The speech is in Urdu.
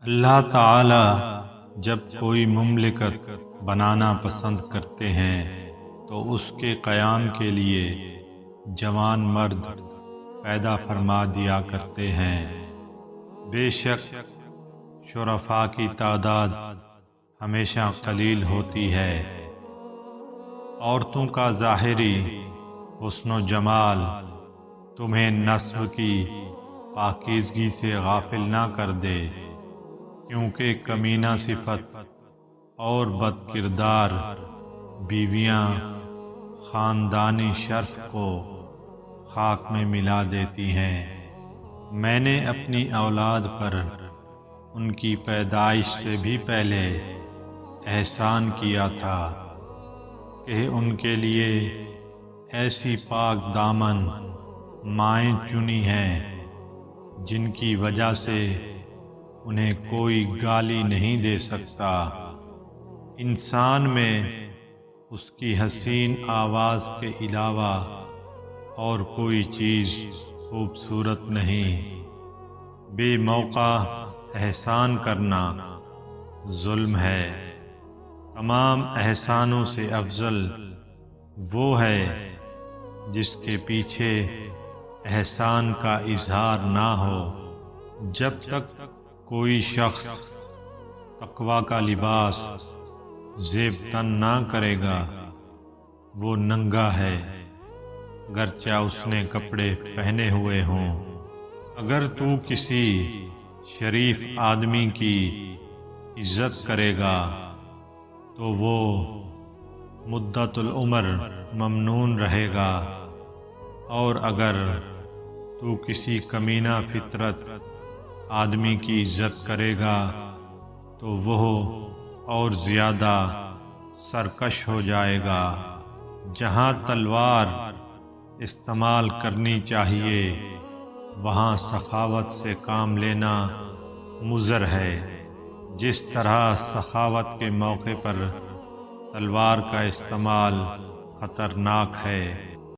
اللہ تعالی جب کوئی مملکت بنانا پسند کرتے ہیں تو اس کے قیام کے لیے جوان مرد پیدا فرما دیا کرتے ہیں۔ بے شک شرفاء کی تعداد ہمیشہ قلیل ہوتی ہے۔ عورتوں کا ظاہری حسن و جمال تمہیں نسب کی پاکیزگی سے غافل نہ کر دے، کیونکہ کمینہ صفت اور بد کردار بیویاں خاندانی شرف کو خاک میں ملا دیتی ہیں۔ میں نے اپنی اولاد پر ان کی پیدائش سے بھی پہلے احسان کیا تھا کہ ان کے لیے ایسی پاک دامن مائیں چنی ہیں جن کی وجہ سے انہیں کوئی گالی نہیں دے سکتا۔ انسان میں اس کی حسین آواز کے علاوہ اور کوئی چیز خوبصورت نہیں۔ بے موقع احسان کرنا ظلم ہے۔ تمام احسانوں سے افضل وہ ہے جس کے پیچھے احسان کا اظہار نہ ہو۔ جب تک کوئی شخص تقویٰ کا لباس زیب تن نہ کرے گا وہ ننگا ہے، گرچہ اس نے کپڑے پہنے ہوئے ہوں۔ اگر تو کسی شریف آدمی کی عزت کرے گا تو وہ مدت العمر ممنون رہے گا، اور اگر تو کسی کمینہ فطرت آدمی کی عزت کرے گا تو وہ اور زیادہ سرکش ہو جائے گا۔ جہاں تلوار استعمال کرنی چاہیے وہاں سخاوت سے کام لینا مضر ہے۔ جس طرح سخاوت کے موقع پر تلوار کا استعمال خطرناک ہے۔